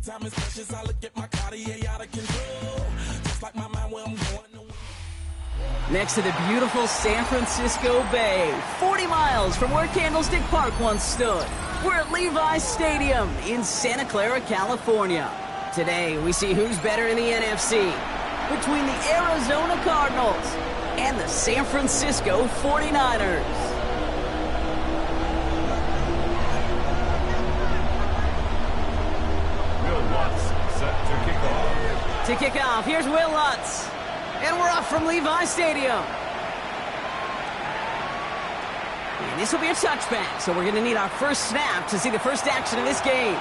time is precious. I look at my Cartier out of control. Just like my mind where I'm going. Next to the beautiful San Francisco Bay, 40 miles from where Candlestick Park once stood. We're at Levi's Stadium in Santa Clara, California. Today, we see who's better in the NFC between the Arizona Cardinals and the San Francisco 49ers. Will Lutz set to kick off. To kick off, here's Will Lutz. And we're off from Levi's Stadium. And this will be a touchback, so we're going to need our first snap to see the first action of this game.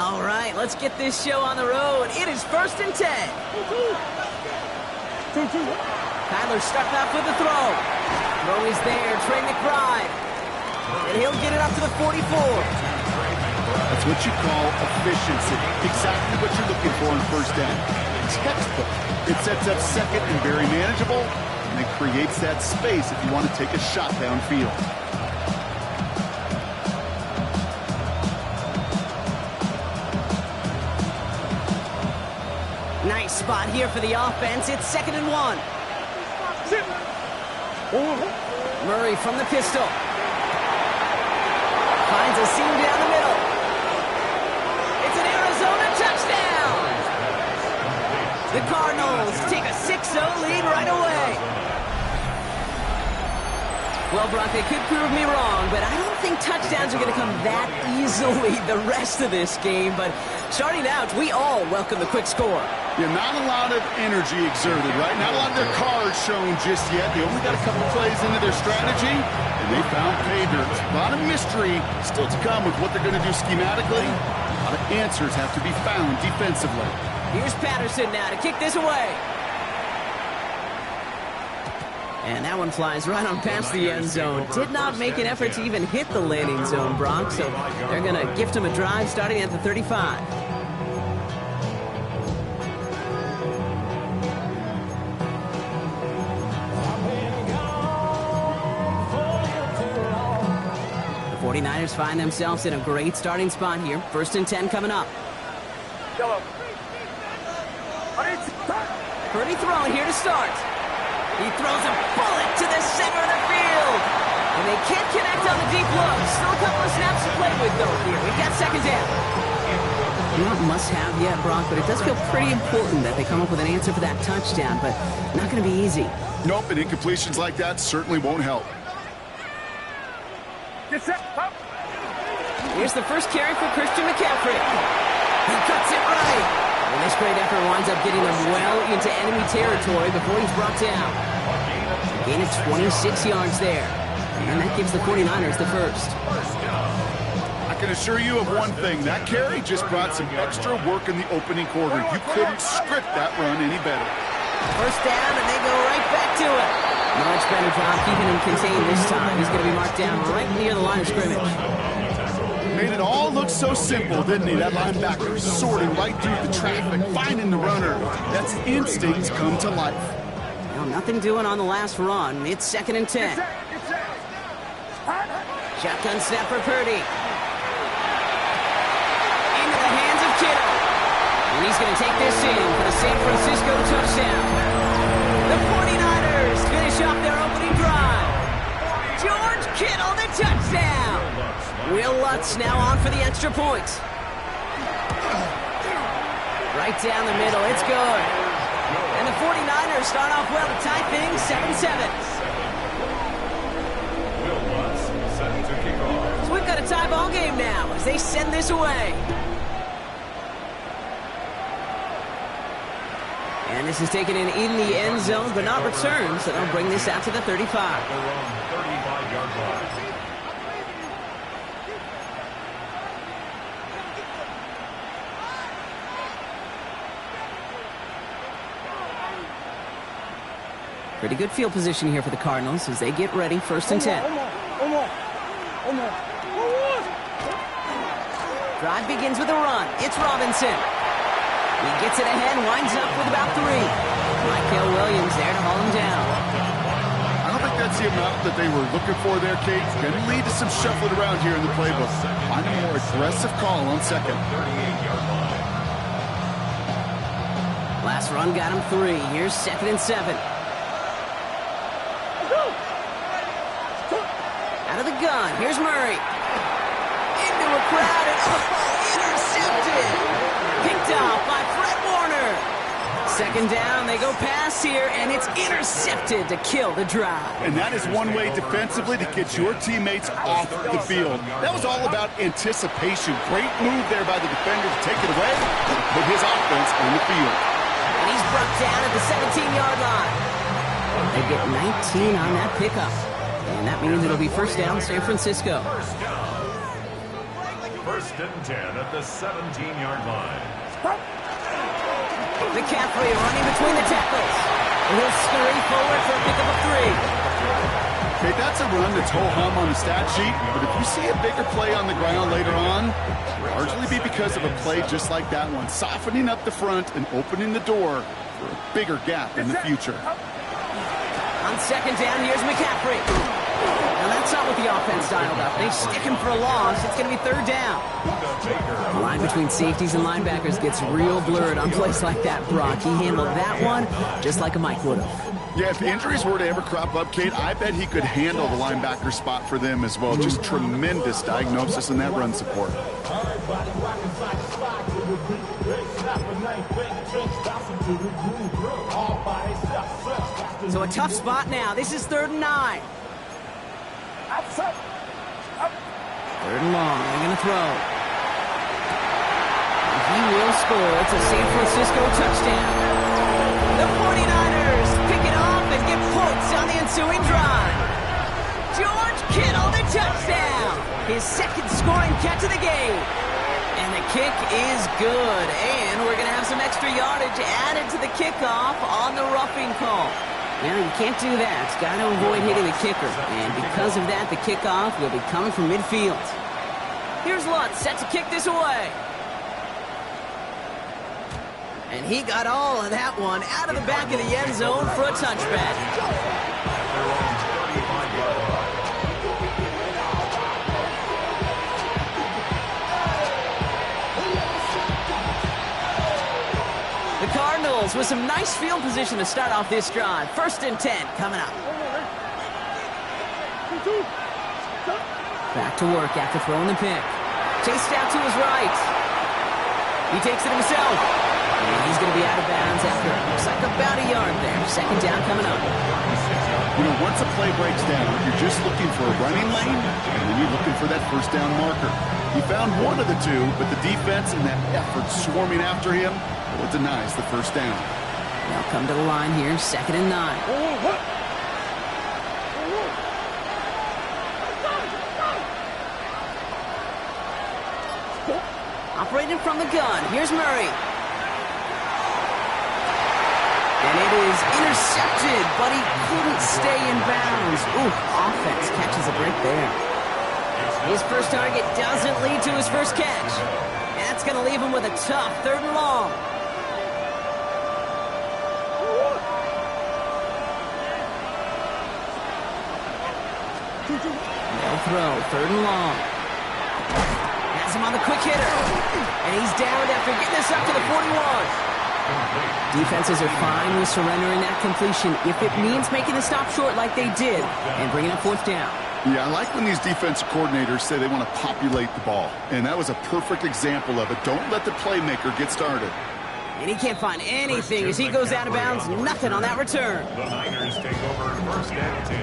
All right, let's get this show on the road. It is 1st and 10. Kyler starting off with the throw. Throw is there, Trey McBride. And he'll get it up to the 44. That's what you call efficiency. Exactly what you're looking for in first down. Textbook. It sets up second and very manageable, and it creates that space if you want to take a shot downfield. Nice spot here for the offense. It's 2nd and 1. Murray from the pistol. Finds a seam down the middle. It's an Arizona touchdown. The Cardinals take a 6-0 lead right away. Well, Brock, they could prove me wrong, but I don't think touchdowns are going to come that easily the rest of this game. But starting out, we all welcome the quick score. Yeah, not a lot of energy exerted, right? Not a lot of their cards shown just yet. They only got a couple plays into their strategy, and they found pay dirt. A lot of mystery still to come with what they're going to do schematically. A lot of answers have to be found defensively. Here's Patterson now to kick this away. And that one flies right on past the end zone. Did not make an effort to even hit the landing zone, Brock, so they're going to gift him a drive starting at the 35. The 49ers find themselves in a great starting spot here. 1st and 10 coming up. Purdy throwing here to start. He throws a bullet to the center of the field. And they can't connect on the deep look. Still a couple of snaps to play with, though, here. We've got 2nd down. Not must-have yet, Brock, but it does feel pretty important that they come up with an answer for that touchdown, but not going to be easy. Nope, and incompletions like that certainly won't help. Here's the first carry for Christian McCaffrey. He cuts it right. And this great effort winds up getting them well into enemy territory before he's brought down. A gain of 26 yards there. And that gives the 49ers the first. I can assure you of one thing. That carry just brought some extra work in the opening quarter. You couldn't script that run any better. First down, and they go right back to it. Much better job keeping him contained this time. He's going to be marked down right near the line of scrimmage. Made it all look so simple, didn't he? That linebacker sorting right through the traffic, finding the runner. That's instincts come to life. Well, nothing doing on the last run. It's 2nd and 10. Shotgun snap for Purdy. Into the hands of Kittle. And he's going to take this in for the San Francisco touchdown. The 49ers finish off their opening drive. George Kittle, the touchdown. Will Lutz now on for the extra point. Right down the middle, it's good. And the 49ers start off well to tie things 7-7. So we've got a tie ball game now as they send this away. And this is taken in the end zone, but not returned, so they'll bring this out to the 35. Pretty good field position here for the Cardinals as they get ready, 1st and 10. Drive begins with a run. It's Robinson. He gets it ahead, winds up with about 3. Michael Williams there to haul him down. I don't think that's the amount that they were looking for there, Kate. Going to lead to some shuffling around here in the playbook. Find a more aggressive call on 2nd. Last run got him 3. Here's 2nd and 7. Out of the gun. Here's Murray. Into a crowd and intercepted. Picked off by Fred Warner. 2nd down. They go pass here, and it's intercepted to kill the drive. And that is one way defensively to get your teammates off the field. That was all about anticipation. Great move there by the defender to take it away and put his offense on the field. And he's brought down at the 17-yard line. They get 19 on that pickup. And that means it'll be 1st down, San Francisco. 1st and 10 at the 17-yard line. McCaffrey running between the tackles. He'll scurry forward for a pickup of 3. Okay, that's a run that's ho-hum on the stat sheet, but if you see a bigger play on the ground later on, largely be because of a play just like that one, softening up the front and opening the door for a bigger gap in the future. On 2nd down, here's McCaffrey. Now that's not what the offense dialed up. They stick him for a loss. It's going to be 3rd down. The line between safeties and linebackers gets real blurred on plays like that, Brock. He handled that one just like a Mike would have. Yeah, if injuries were to ever crop up, Kate, I bet he could handle the linebacker spot for them as well. Just tremendous diagnosis in that run support. So a tough spot now. This is 3rd and 9. 3rd and long. They're going to throw. He will score. It's a San Francisco touchdown. The 49ers pick it off and get points on the ensuing drive. George Kittle, the touchdown. His 2nd scoring catch of the game. And the kick is good. And we're going to have some extra yardage added to the kickoff on the roughing call. Now, you can't do that. Got to avoid hitting the kicker. And because of that, the kickoff will be coming from midfield. Here's Lutz, set to kick this away. And he got all of that one out of the back of the end zone for a touchback. The Cardinals with some nice field position to start off this drive. 1st and 10 coming up. Back to work after throwing the pick. Chased out to his right. He takes it himself. And he's going to be out of bounds after looks like about a yard there. 2nd down coming up. You know, once a play breaks down, you're just looking for a running lane, and then you're looking for that 1st down marker. He found one of the two, but the defense and that effort swarming after him, well, it denies the 1st down. They'll come to the line here, 2nd and 9. Operating from the gun, here's Murray. And it is intercepted, but he couldn't stay in bounds. Ooh, offense catches a break there. His 1st target doesn't lead to his 1st catch. And that's going to leave him with a tough 3rd and long. They'll throw, 3rd and long. Has him on the quick hitter. And he's down after getting this up to the 41. Defenses are fine with surrendering that completion if it means making the stop short like they did and bringing up 4th down. Yeah, I like when these defensive coordinators say they want to populate the ball. And that was a perfect example of it. Don't let the playmaker get started. And he can't find anything as he goes out of bounds. Nothing on that return. The Niners take over 1st and 10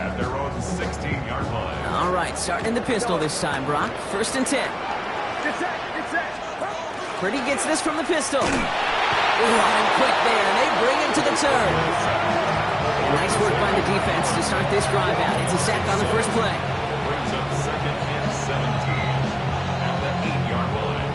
at their own 16-yard line. All right, starting in the pistol this time, Brock. 1st and 10. Purdy gets this from the pistol. Ooh, on him quick there, and they bring him to the turn. And nice work by the defense to start this drive out. It's a sack on the 1st play. Brings up 2nd and 17 at the 8-yard line.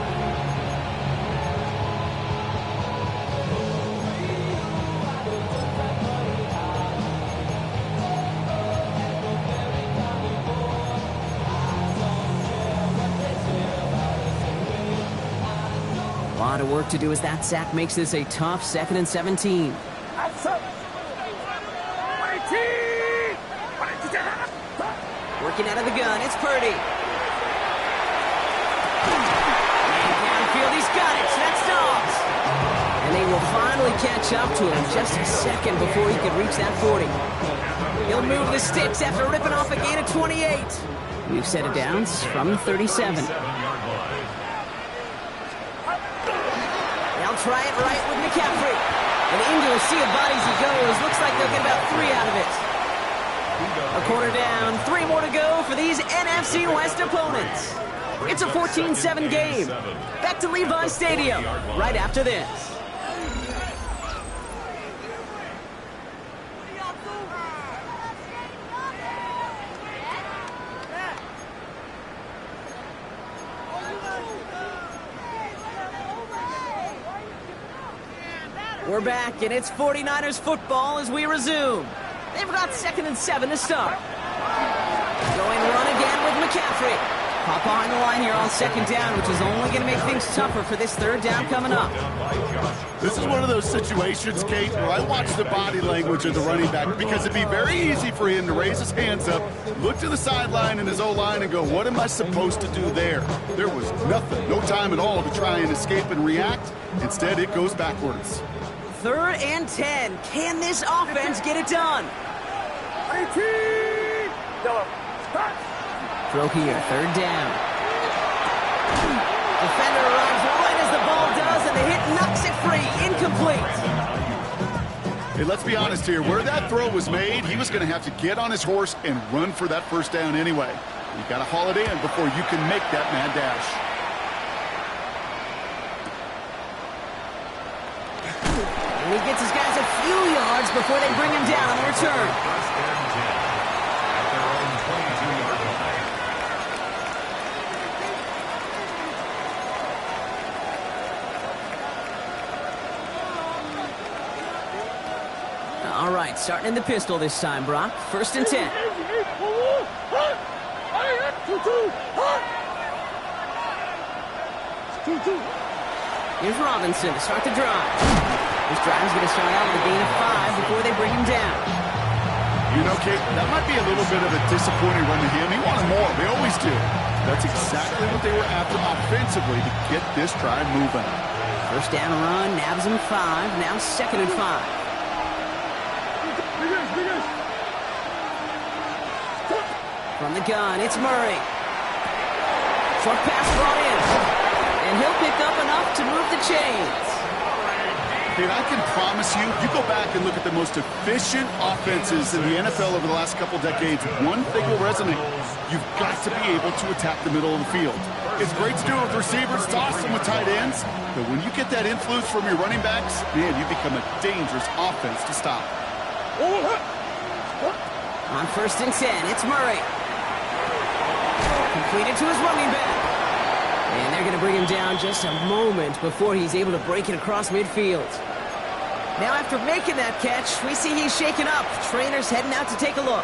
lot of work to do as that sack makes this a tough 2nd and 17. Working out of the gun, it's Purdy. Downfield, he's got it. That's Dobbs. And they will finally catch up to him just a second before he could reach that 40. He'll move the sticks after ripping off a gain of 28. We've set it down from the 37. They'll try it right with McCaffrey. And into a sea of bodies he goes. Looks like they'll get about 3 out of it. A quarter down, 3 more to go for these NFC West opponents. It's a 14-7 game. Back to Levi Stadium right after this. We're back, and it's 49ers football as we resume. They've got 2nd and 7 to start. Going run again with McCaffrey. Pop behind the line here on 2nd down, which is only going to make things tougher for this 3rd down coming up. This is one of those situations, Kate, where I watch the body language of the running back because it'd be very easy for him to raise his hands up, look to the sideline in his O-line and go, what am I supposed to do there? There was nothing, no time at all to try and escape and react. Instead, it goes backwards. 3rd and 10. Can this offense get it done? Throw here, 3rd down. Defender arrives right as the ball does, and the hit knocks it free. Incomplete. Hey, let's be honest here. Where that throw was made, he was going to have to get on his horse and run for that 1st down anyway. You got to haul it in before you can make that mad dash. And he gets his guys a few yards before they bring him down on the return. All right, starting in the pistol this time, Brock. 1st and 10. Here's Robinson to start the drive. This drive's going to start out with a gain of 5 before they bring him down. You know, Kate, that might be a little bit of a disappointing run to him. He wanted more. They always do. That's exactly what they were after offensively to get this drive moving. 1st down run, nabs him 5. Now 2nd and 5. From the gun, it's Murray. Short pass brought in. And he'll pick up enough to move the chains. And I can promise you, you go back and look at the most efficient offenses in the NFL over the last couple decades, one thing will resonate. You've got to be able to attack the middle of the field. It's great to do it with receivers, it's awesome with tight ends, but when you get that influence from your running backs, man, you become a dangerous offense to stop. On 1st and 10, it's Murray. Completed to his running back. And they're going to bring him down just a moment before he's able to break it across midfield. Now after making that catch, we see he's shaken up. Trainer's heading out to take a look.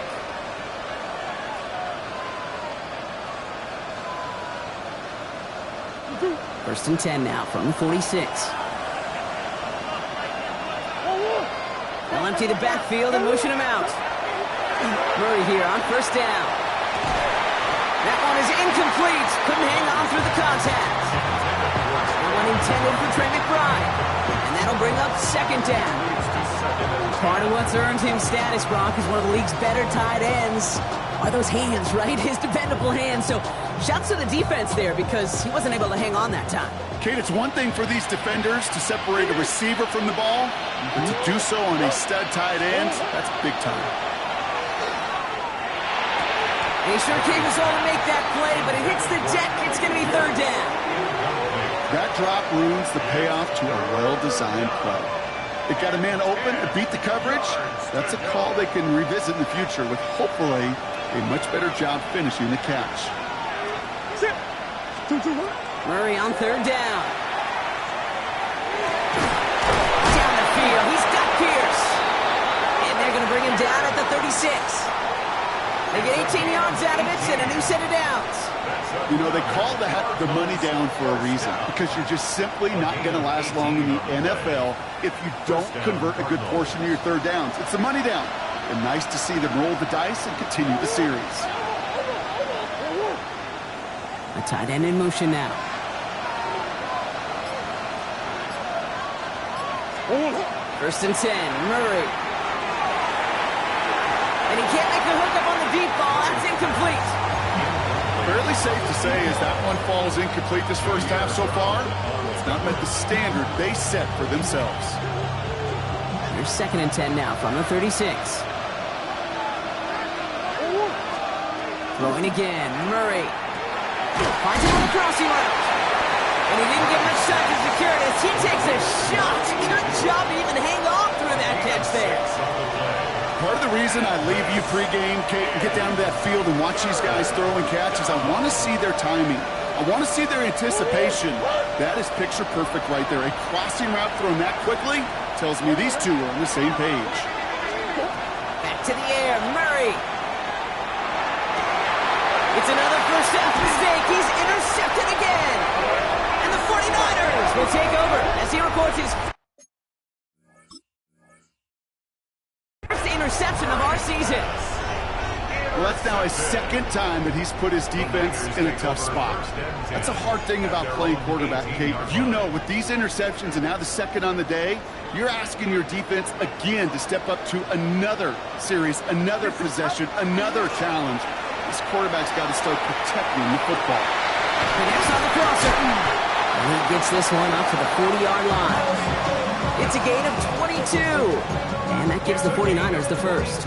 First and 10 now from the 46. They'll empty the backfield and motion him out. Murray here on 1st down. That one is incomplete. Couldn't hang on through the contact. The one intended for Trey McBride. And that'll bring up 2nd down. Part of what's earned him status, Brock, is one of the league's better tight ends. Are those hands, right? His dependable hands. So shouts to the defense there because he wasn't able to hang on that time. Kate, it's one thing for these defenders to separate a receiver from the ball, but to do so on a stud tight end, that's big time. He sure came us all to make that play, but it hits the deck. It's going to be 3rd down. That drop ruins the payoff to a well-designed play. It got a man open to beat the coverage. That's a call they can revisit in the future with hopefully a much better job finishing the catch. Murray on 3rd down. Down the field. He's got Pierce. And they're going to bring him down at the 36. They get 18 yards out of it and a new set of downs. You know, they call that the money down for a reason, because you're just simply not going to last long in the NFL if you don't convert a good portion of your third downs. It's the money down. And nice to see them roll the dice and continue the series. A tight end in motion now. First and 10, Murray. And he can't make the hookup on the deep ball. That's incomplete. Fairly safe to say as that one falls incomplete this first half so far, it's not met the standard they set for themselves. Here's second and 10 now from the 36. Throwing again, Murray. Finds him on the crossing route. And he didn't get much time to secure it as he takes a shot. Good job to even hang on through that catch there. Part of the reason I leave you pregame, Kate, and get down to that field and watch these guys throw and catch is I want to see their timing. I want to see their anticipation. That is picture perfect right there. A crossing route thrown that quickly tells me these two are on the same page. Back to the air, Murray. It's another first half mistake. He's intercepted again. And the 49ers will take over as he records his first interception of our season. Well, that's now his second time that he's put his defense in a tough spot. That's a hard thing about playing quarterback, Kate. You know, with these interceptions and now the second on the day, you're asking your defense again to step up to another series, another possession, another challenge. This quarterback's got to start protecting the football. Connects on the crosser. And he gets this one up to the 40-yard line. It's a gain of 22. And that gives the 49ers the first.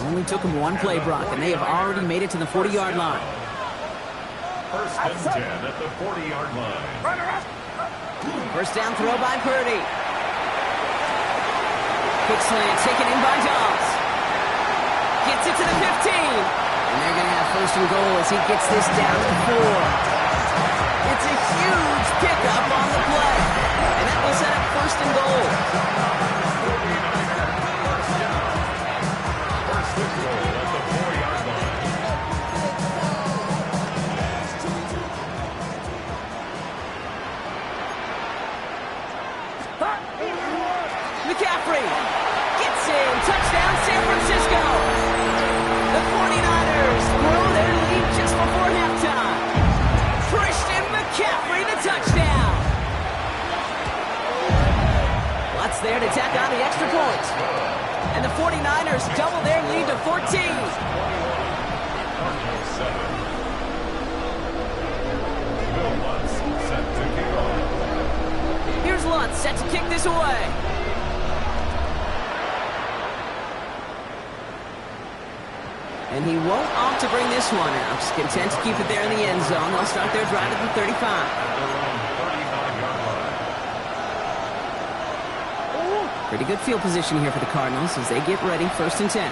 Only took them one play, Brock, and they have already made it to the 40-yard line. First and 10 at the 40-yard line. First down throw by Purdy. Quick slant taken in by Dobbs. Gets it to the 15. And they're going to have first and goal as he gets this down to 4. It's a huge pickup on the play. And that will set up first and goal. First and goal at the 4-yard line. McCaffrey gets in. Touchdown, San Francisco. The 49ers grow their lead just before halftime. Christian McCaffrey, the touchdown. Watts there to tack on the extra point. And the 49ers double their lead to 14. Will Lutz set to kick off. Here's Lutz set to kick this away. And he won't opt to bring this one out. He's content to keep it there in the end zone. They'll start their drive at the 35. Pretty good field position here for the Cardinals as they get ready. First and 10.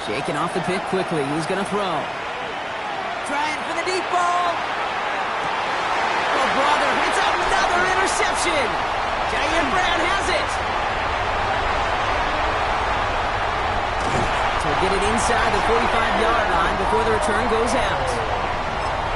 Shaking off the pick quickly. He's going to throw. Trying for the deep ball. Oh, brother. It's another interception. Jair Brown has it. Get it inside the 45-yard line before the return goes out.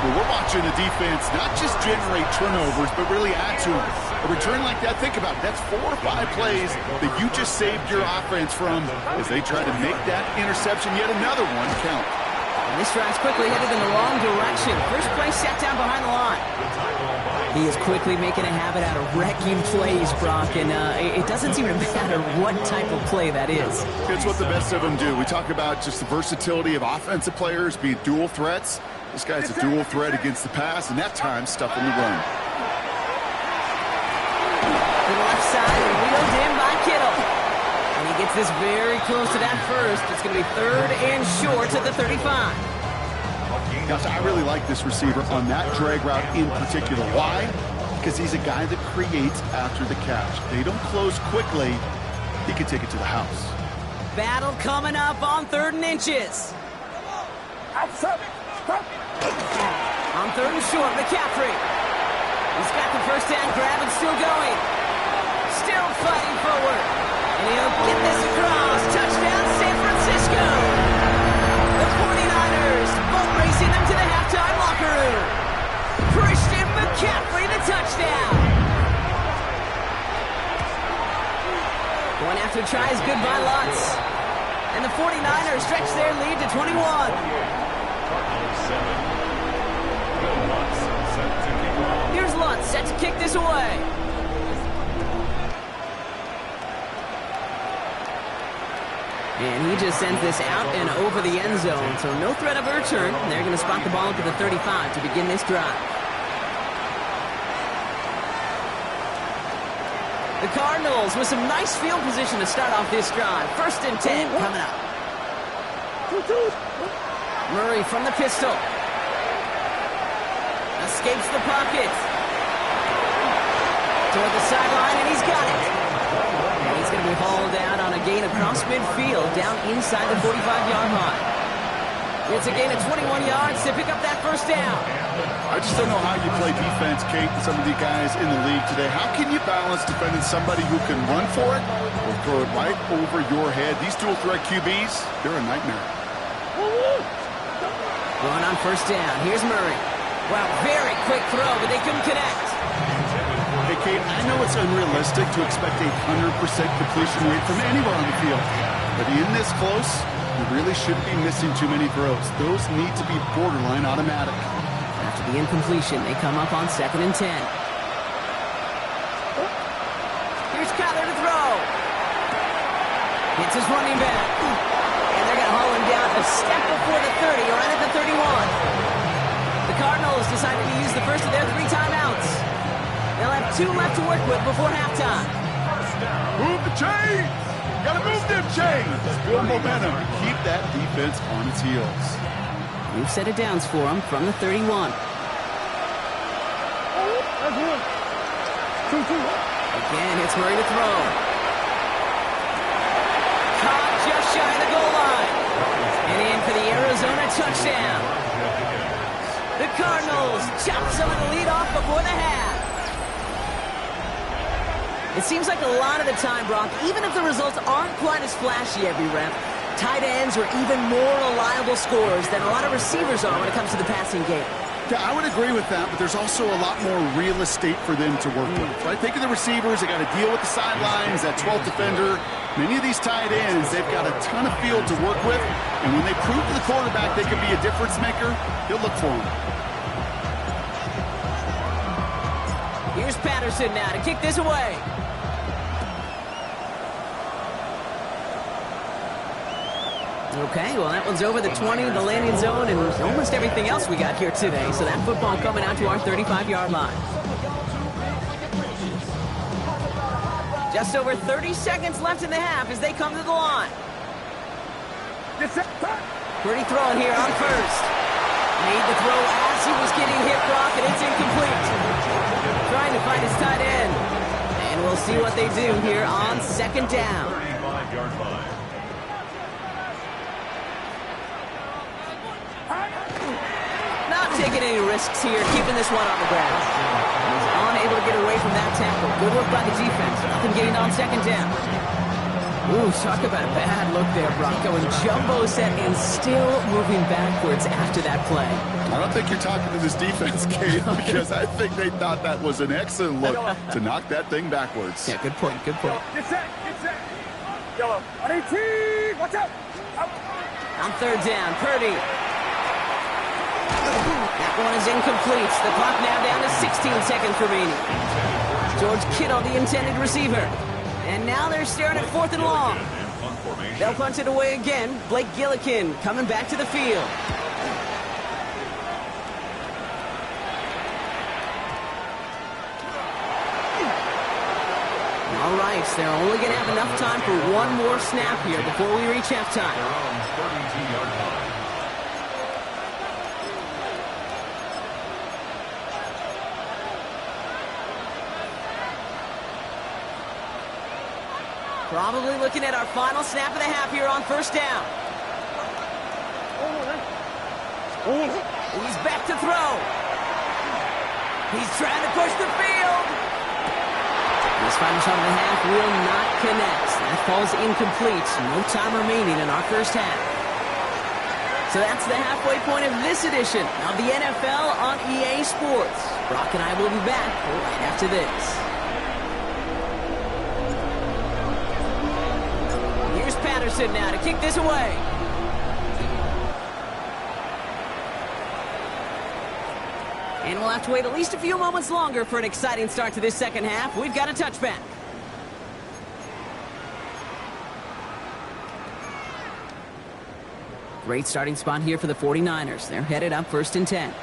Well, we're watching the defense not just generate turnovers, but really add to them. A return like that, think about it. That's 4 or 5 plays that you just saved your offense from as they try to make that interception, yet another one, count. And this drive's quickly headed in the wrong direction. First play set down behind the line. He is quickly making a habit out of wrecking plays, Brock, and it doesn't seem to matter what type of play that is. It's what the best of them do. We talk about just the versatility of offensive players being dual threats. This guy's a dual threat against the pass, and that time stuffing the run. To the left side, and wheeled in by Kittle. And he gets this very close to that first. It's going to be third and short at the 35. Gosh, I really like this receiver on that drag route in particular. Why? Because he's a guy that creates after the catch. They don't close quickly. He can take it to the house. Battle coming up on 3rd and inches. On 3rd and short, McCaffrey. He's got the first down grab and still going. Still fighting forward. And he'll get this across. Touchdown, San Francisco. a touchdown. Going after tries, good by Lutz. And the 49ers stretch their lead to 21. Here's Lutz, set to kick this away. And he just sends this out and over the end zone, so no threat of a return. They're going to spot the ball up to the 35 to begin this drive. The Cardinals with some nice field position to start off this drive. 1st and 10 coming up. Murray from the pistol. Escapes the pocket. Toward the sideline, and he's got it. And he's going to be hauled out on a gain across midfield, down inside the 45-yard line. It's a gain of 21 yards to pick up that 1st down. I just don't know how you play defense, Kate, and some of the guys in the league today. How can you balance defending somebody who can run for it or throw it right over your head? These dual threat QBs, they're a nightmare. Going on 1st down. Here's Murray. Wow, very quick throw, but they couldn't connect. Hey, Kate, I know it's unrealistic to expect a 100% completion rate from anywhere on the field. But in this close, you really shouldn't be missing too many throws. Those need to be borderline automatic. After the incompletion, they come up on 2nd and 10. Here's Kyler to throw. Hits his running back. And they're going to haul him down a step before the 30, or right at the 31. The Cardinals decided to use the first of their 3 timeouts. They'll have 2 left to work with before halftime. Move the chains! Gotta move them chains! Good momentum. Keep that defense on its heels. New set of downs for them from the 31. Again, it's Murray to throw. Caught just shy of the goal line. And in for the Arizona touchdown. The Cardinals chop some of the lead off before the half. It seems like a lot of the time, Brock, even if the results aren't quite as flashy every rep, tight ends are even more reliable scorers than a lot of receivers are when it comes to the passing game. Yeah, I would agree with that, but there's also a lot more real estate for them to work with. Right? Think of the receivers. They got to deal with the sidelines, that 12th defender. Many of these tight ends, they've got a ton of field to work with, and when they prove to the quarterback they can be a difference maker, he'll look for them. Here's Patterson now to kick this away. Okay, well, that one's over the 20, the landing zone, and almost everything else we got here today. So that football coming out to our 35-yard line. Just over 30 seconds left in the half as they come to the line. Pretty throwing here on 1st. Made the throw as he was getting hit, Brock, and it's incomplete. Trying to find his tight end. And we'll see what they do here on 2nd down. 35-yard line. Not taking any risks here, keeping this one on the ground. He's unable to get away from that tackle. Good work by the defense. Nothing getting on 2nd down. Ooh, talk about a bad look there, Bronco. And jumbo set and still moving backwards after that play. I don't think you're talking to this defense, Kate, because I think they thought that was an excellent look to knock that thing backwards. Yeah, good point, good point. Get set, get set. Yellow. On 18, watch out. On 3rd down, Purdy. That one is incomplete. The clock now down to 16 seconds remaining. George Kittle, the intended receiver. And now they're staring at 4th and long. They'll punt it away again. Blake Gillikin coming back to the field. All right, they're only going to have enough time for one more snap here before we reach halftime. Probably looking at our final snap of the half here on 1st down. He's back to throw. He's trying to push the field. This final shot of the half will not connect. That falls incomplete. No time remaining in our 1st half. So that's the halfway point of this edition of the NFL on EA Sports. Brock and I will be back right after this. Here's Patterson now to kick this away. And we'll have to wait at least a few moments longer for an exciting start to this second half. We've got a touchback. Great starting spot here for the 49ers. They're headed up 1st and 10.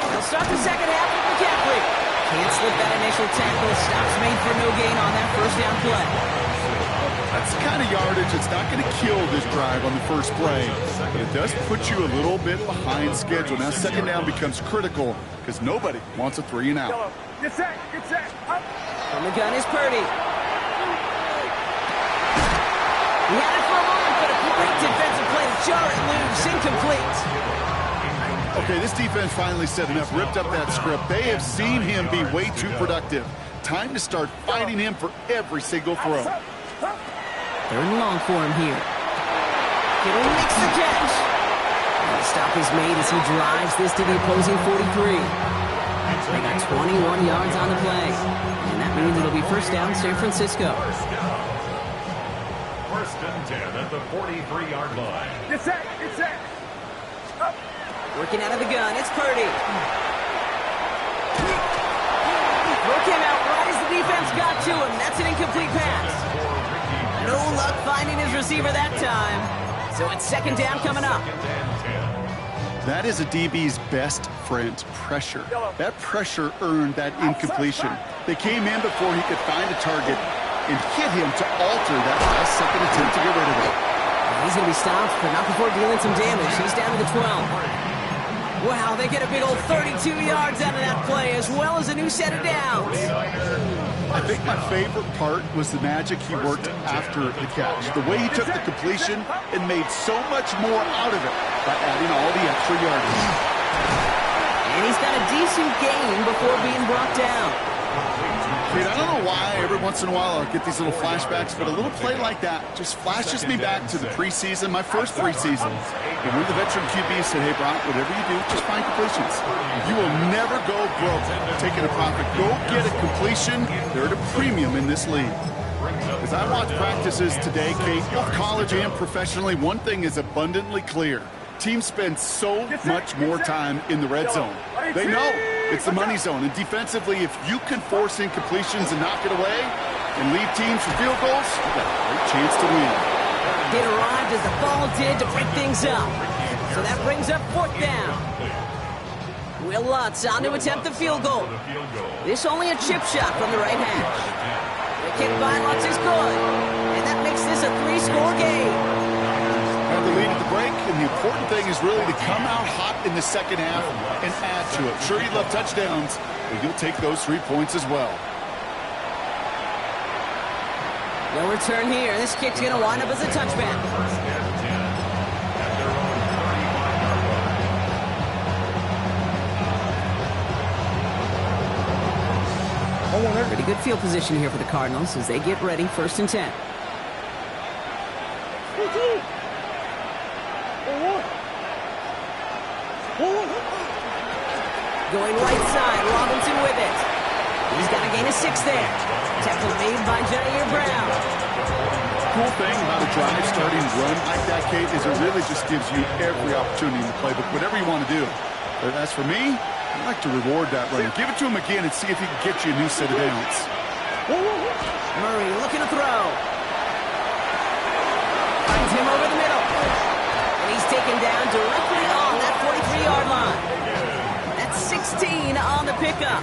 They'll start the second half with McCaffrey. Can't slip that initial tackle. Stops made for no gain on that first down play. That's the kind of yardage that's not going to kill this drive on the first play, but it does put you a little bit behind schedule. Now second down becomes critical because nobody wants a 3 and out. Get set, up. From the gun is Purdy. He had it for a moment, but a great defensive play to jar it loose. Incomplete. Okay, this defense finally said enough, ripped up that script. They have seen him be way too productive. Time to start fighting him for every single throw. 3rd and long for him here. Kittle makes the catch. And the stop is made as he drives this to the opposing 43. They got 21 yards on the play. And that means it'll be first down San Francisco. First and 10 at the 43-yard line. Get set, up. Working out of the gun, it's Purdy. Throw came out right as the defense got to him. That's an incomplete pass. No luck finding his receiver that time. So it's second down coming up. That is a DB's best friend, pressure. That pressure earned that incompletion. They came in before he could find a target and hit him to alter that last second attempt to get rid of it. He's going to be stopped, but not before dealing some damage. He's down to the 12. Wow, they get a big old 32 yards out of that play, as well as a new set of downs. I think my favorite part was the magic he worked after the catch. The way he took the completion and made so much more out of it by adding all the extra yardage. And he's got a decent gain before being brought down. Kate, I don't know why every once in a while I'll get these little flashbacks, but a little play like that just flashes me back to the preseason, my first 3 seasons. And when the veteran QB said, hey, Brock, whatever you do, just find completions. You will never go broke taking a profit. Go get a completion. They're at a premium in this league. As I watch practices today, Kate, both college and professionally, one thing is abundantly clear. Teams spend so much more time in the red zone. They know it's the money zone. And defensively, if you can force incompletions and knock it away and leave teams for field goals, you've got a great chance to win. It arrived as the ball did to break things up. So that brings up 4th down. Will Lutz on to attempt the field goal. This only a chip shot from the right hash. The kick by Lutz is good. And that makes this a 3-score game. Have the lead at the break, and the important thing is really to come out hot in the second half and add to it. Sure, you love touchdowns, but you'll take those 3 points as well. No return here. This kick's going to wind up as a touchback. Pretty good field position here for the Cardinals as they get ready 1st and 10. Going right side, Robinson with it. He's got a gain of 6 there. Tackle made by Jair Brown. Cool thing about a drive starting run like that, Kate, is it really just gives you every opportunity in the playbook, whatever you want to do. But as for me, I like to reward that runner. Give it to him again and see if he can get you a new set of downs. Murray looking to throw. Finds him over the middle. And he's taken down directly on that 43-yard line. That's 16 on the pickup.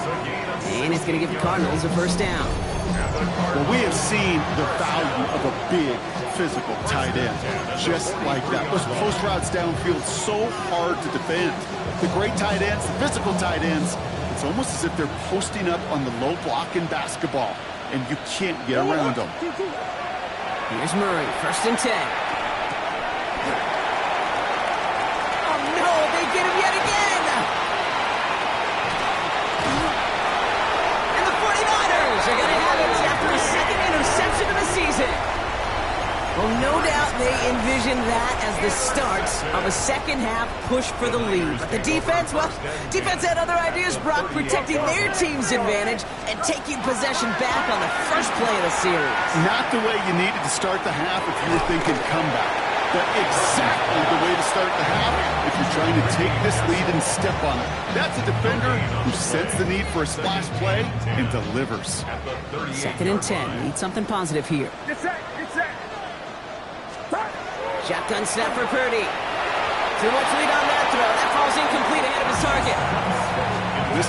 And it's going to give the Cardinals a first down. Well, we have seen the value of a big physical tight end. Just like that. Those post routes downfield so hard to defend. The great tight ends, the physical tight ends, it's almost as if they're posting up on the low block in basketball, and you can't get around them. Here's Murray, 1st and 10. Oh no, they get him yet again! And the 49ers are going to have it after a second interception of the season. Well, no doubt they envisioned that as the start of a second-half push for the lead. But the defense, well, defense had other ideas, Brock, protecting their team's advantage and taking possession back on the first play of the series. Not the way you needed to start the half if you were thinking comeback. But exactly the way to start the half if you're trying to take this lead and step on it. That's a defender who senses the need for a splash play and delivers. 2nd and 10. Need something positive here. Get set, get set. Shotgun snap for Purdy. Too much lead on that throw. That falls incomplete ahead of his target. This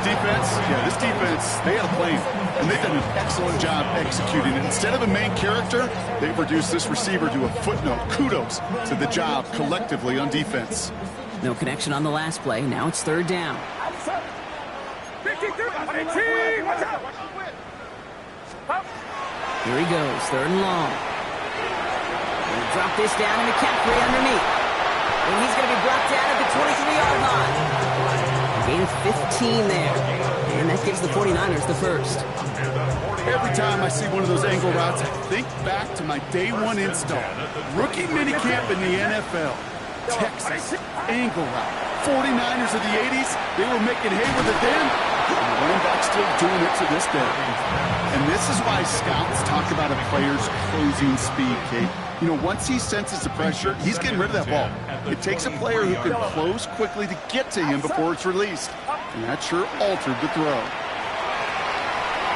defense, they had a plan, and they've done an excellent job executing it. Instead of a main character, they've reduced this receiver to a footnote. Kudos to the job collectively on defense. No connection on the last play. Now it's 3rd down. 52, 18, watch out. Here he goes, 3rd and long. He'll drop this down to McCaffrey underneath. And he's going to be brought down at the 23-yard line. Gain of 15 there. And that gives the 49ers the first. Every time I see one of those angle routes, I think back to my day one install. Rookie minicamp in the NFL. Texas, angle route. 49ers of the 80s, they were making hay with it then. And the running back's still doing it to this day. And this is why scouts talk about a player's closing speed, Kate. You know, once he senses the pressure, he's getting rid of that ball. It takes a player who can close quickly to get to him before it's released. And that sure altered the throw.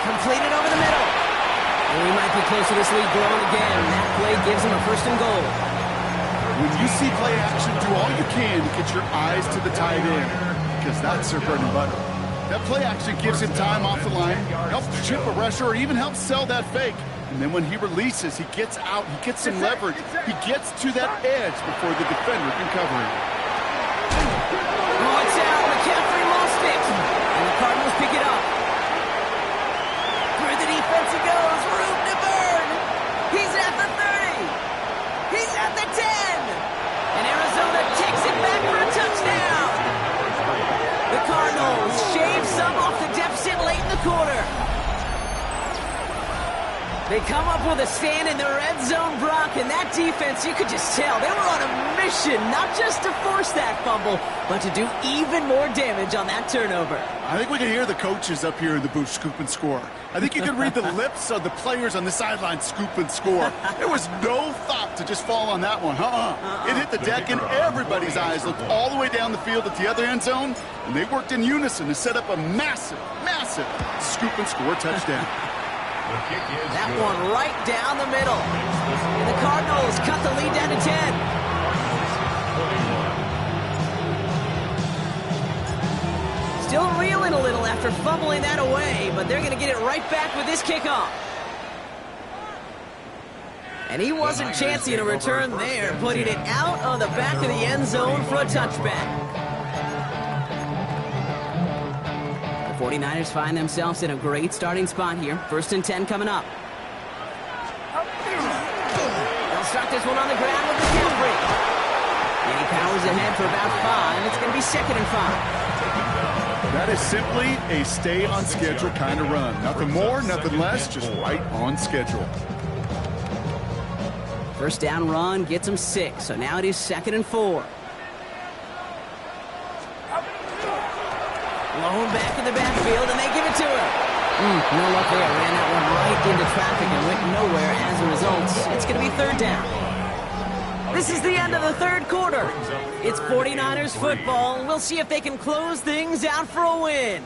Completed over the middle. And we might be close to this lead growing again. That play gives him a 1st and goal. When you see play action, do all you can to get your eyes to the tight end, because that's their bread and butter. That play action gives him time off the line, helps chip a rusher, or even helps sell that fake. And then when he releases, he gets out, he gets some leverage. He gets to that edge before the defender can cover him. Oh, it's out. McCaffrey lost it. And the Cardinals pick it up. Through the defense he goes. Room to burn. He's at the 30. He's at the 10. And Arizona takes it back for a touchdown. The Cardinals shave some off the deficit late in the quarter. They come up with a stand in the red zone, Brock, and that defense, you could just tell, they were on a mission, not just to force that fumble, but to do even more damage on that turnover. I think we can hear the coaches up here in the booth scoop and score. I think you can read the lips of the players on the sideline scoop and score. There was no thought to just fall on that one. It hit the deck, and everybody's eyes looked all the way down the field at the other end zone, and they worked in unison to set up a massive, massive scoop and score touchdown. That one right down the middle. And the Cardinals cut the lead down to 10. Still reeling a little after fumbling that away, but they're going to get it right back with this kickoff. And he wasn't chancing a return there, putting it out on the back of the end zone for a touchback. 49ers find themselves in a great starting spot here. 1st and 10 coming up. They'll start this one on the ground with McCaffrey. And he powers ahead for about 5. It's going to be 2nd and 5. That is simply a stay on schedule kind of run. Nothing more, nothing less, just right on schedule. 1st down run gets him 6. So now it is 2nd and 4. Blown back in the backfield, and they give it to him. No luck there. Ran that one right into traffic and went nowhere as a result. It's going to be 3rd down. This is the end of the 3rd quarter. It's 49ers football. We'll see if they can close things out for a win.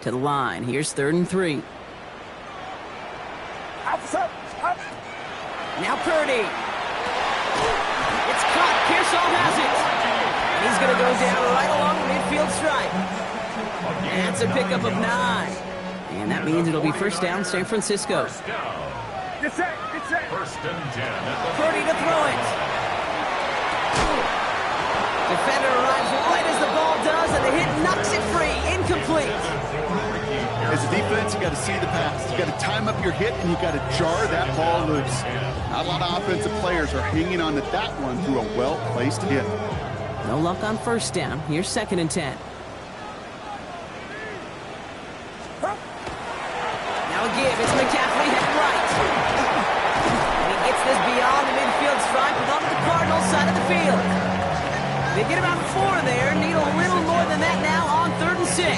To the line. Here's 3rd and 3. Now Purdy. It's caught. Pearsall has it. And he's going to go down right along the midfield stripe. That's a pickup of 9. And that means it'll be 1st down, San Francisco. Get set, get set. 1st and 10. Purdy to throw it. Defender arrives right as the ball does, and the hit knocks it free. Incomplete. As a defense, you got to see the pass. You got to time up your hit, and you got to jar that ball loose. Not a lot of offensive players are hanging on to that one through a well-placed hit. No luck on first down. Here's 2nd and 10. Now a give. It's McCaffrey headed right. And he gets this beyond the midfield stripe with onto the Cardinals side of the field. They get about 4 there. Need a little more than that now on 3rd and 6.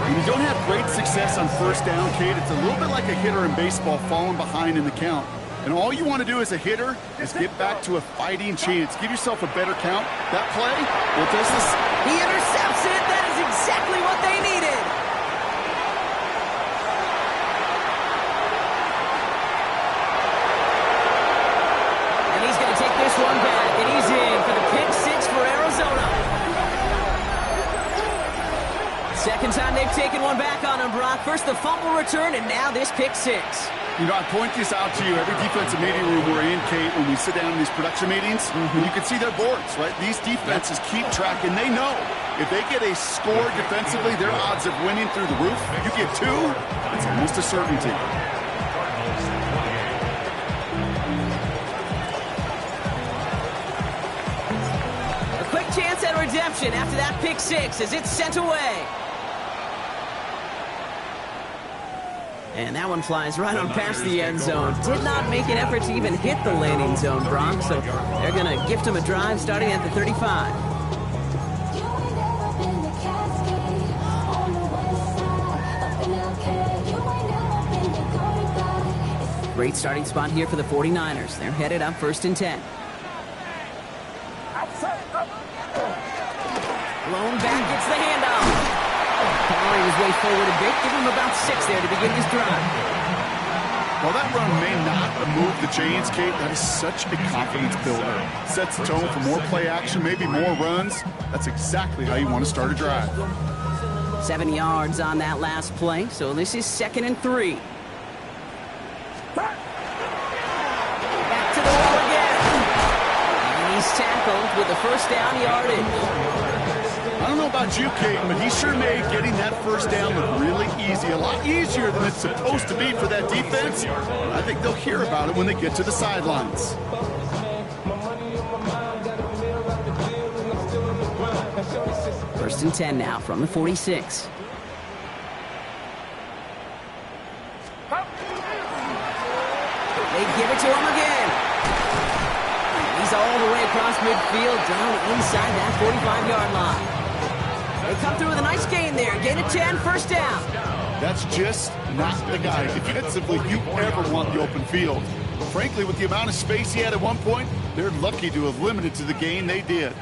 When you don't have great success on first down, Kate, it's a little bit like a hitter in baseball falling behind in the count. And all you want to do as a hitter is get back to a fighting chance. Give yourself a better count. That play, well, does this? He intercepts it. That is exactly what they needed. And he's going to take this one back. And he's in for the pick 6 for Arizona. Second time they've taken one back on him, Brock. First the fumble return, and now this pick 6. You know, I point this out to you every defensive meeting room we're in, Kate, when we sit down in these production meetings, and you can see their boards, right? These defenses keep track, and they know if they get a score defensively, their odds of winning through the roof. If you get 2, it's almost a certainty. A quick chance at redemption after that pick 6 as it's sent away. And that one flies right on past the end zone. Did not make an effort to even hit the landing zone, Brock. So they're going to gift him a drive starting at the 35. Great starting spot here for the 49ers. They're headed up 1st and 10. Blown back, gets the handoff. Powering his way forward a bit. Give him about 6 there to begin this drive. Well, that run may not move the chains, Kate. That is such a confidence builder. Sets the tone for more play action, maybe more runs. That's exactly how you want to start a drive. 7 yards on that last play, so this is 2nd and 3. Back to the wall again. And he's tackled with the first down yardage. I don't know about you, Kate, but he sure made getting that first down look really easy. A lot easier than it's supposed to be for that defense. I think they'll hear about it when they get to the sidelines. First and 10 now from the 46. They give it to him again. He's all the way across midfield, down inside that 45-yard line. They come through with a nice gain there. Gain of 10, first down. That's just not the guy defensively you ever want the open field. Frankly, with the amount of space he had at one point, they're lucky to have limited to the gain they did.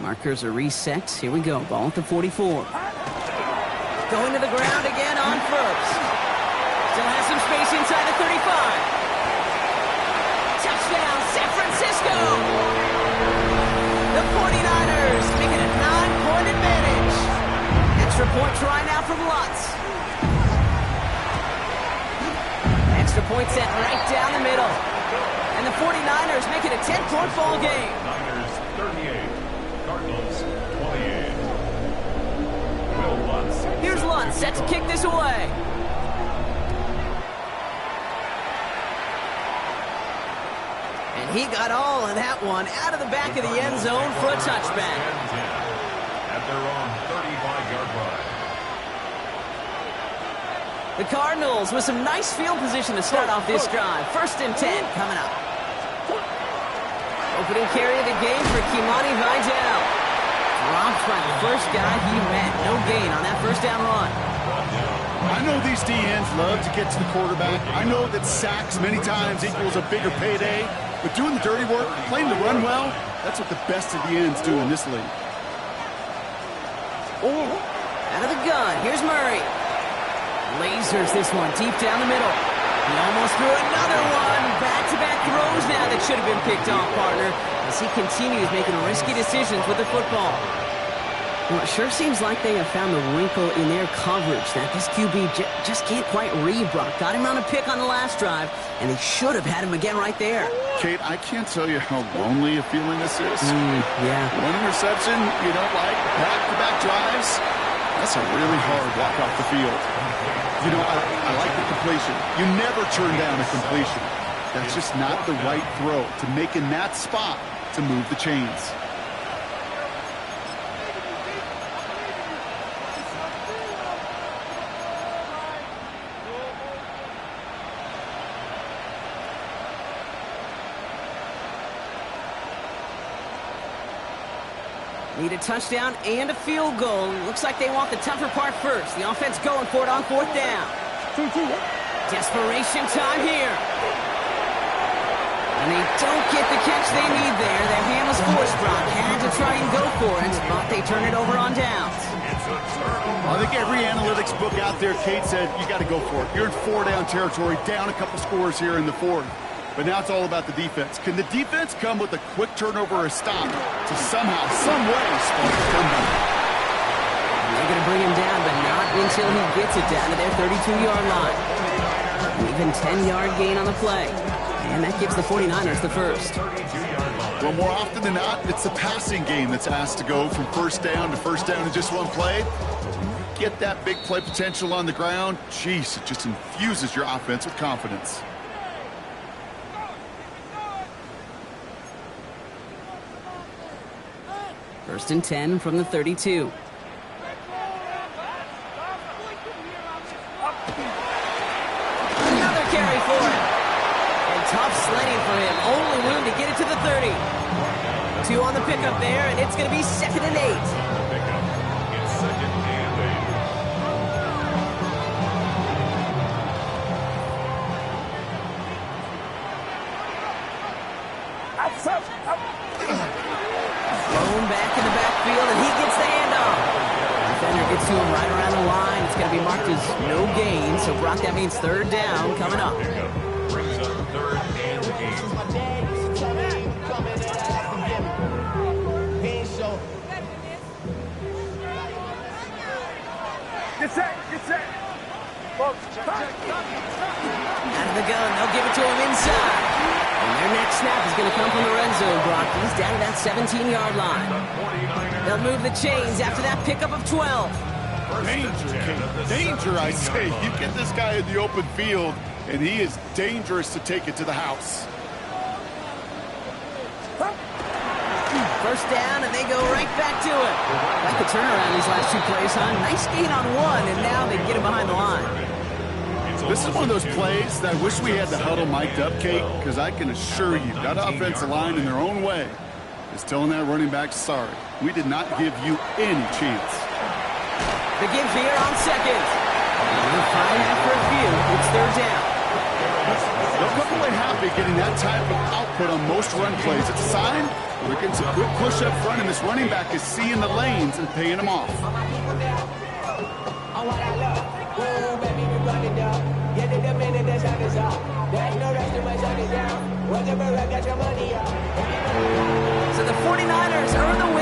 Markers are reset. Here we go. Ball at the 44. Going to the ground again on first. Still has some space inside the 35. Touchdown, San Francisco! The 49ers making a 9-point advantage. Extra point try now from Lutz. Extra point set right down the middle. And the 49ers make it a 10-point ball game. Niners 38, Cardinals 28. Will Lutz. Here's Lutz set to kick this away. And he got all of that one out of the back of the end zone for a touchback. At their own 35-yard line. The Cardinals with some nice field position to start off this drive. 1st and 10 coming up. Opening carry of the game for Kimani Vidal. Dropped by the first guy he met. No gain on that first down run. I know these DNs love to get to the quarterback. I know that sacks many times equals a bigger payday. But doing the dirty work, playing the run well, that's what the best of the ends do in this league. Out of the gun, here's Murray. Lasers this one deep down the middle. He almost threw another one. Back-to-back throws now that should have been picked off, partner, as he continues making risky decisions with the football. Well, it sure seems like they have found the wrinkle in their coverage that this QB just can't quite read, Brock. Got him on a pick on the last drive, and they should have had him again right there. Kate, I can't tell you how lonely a feeling this is. Yeah. One interception you don't like, back-to-back drives, that's a really hard walk off the field. You know, I like the completion. You never turn down a completion. That's just not the right throw to make in that spot to move the chains. Need a touchdown and a field goal. Looks like they want the tougher part first. The offense going for it on 4th down. Desperation time here. And they don't get the catch they need there. Their hand was forced. Brock had to try and go for it, but they turn it over on downs. I think every analytics book out there, Kate, said you got to go for it. You're in 4-down territory, down a couple scores here in the 4th. But now it's all about the defense. Can the defense come with a quick turnover or a stop to somehow, some way, spark a comeback? They're going to bring him down, but not until he gets it down to their 32-yard line. Even 10-yard gain on the play. And that gives the 49ers the first. Well, more often than not, it's the passing game that's asked to go from 1st down to 1st down in just one play. Get that big play potential on the ground. Jeez, it just infuses your offense with confidence. First and 10 from the 32. Another carry for him. And tough sledding for him. Only room to get it to the 30. 2 on the pickup there, and it's going to be 2nd and 8. Pickup. It's 2nd and 8. Thrown back in the backfield, and he gets the handoff. Defender gets to him right around the line. It's going to be marked as no gain, so Brock, that means 3rd down coming up. Pickup brings up 3rd and 8. Get set, get set. Folks, check. Out of the gun, they'll give it to him inside. And their next snap is going to come from the red zone, Brock. He's down to that 17-yard line. They'll move the chains after that pickup of 12. Danger, Kate. Danger, I say. You get this guy in the open field, and he is dangerous to take it to the house. 1st down, and they go right back to it. Like the turnaround these last 2 plays, huh? Nice gain on 1, and now they get him behind the line. This is one of those plays that I wish we had the huddle mic'd up, Kate, because I can assure you that offensive line in their own way is telling that running back, sorry, we did not give you any chance. The give here on 2nd. They'll find after a few. It's 3rd down. They'll come away happy getting that type of output on most run plays. It's a sign we're getting some good push up front, and this running back is seeing the lanes and paying them off. So the 49ers earn the win.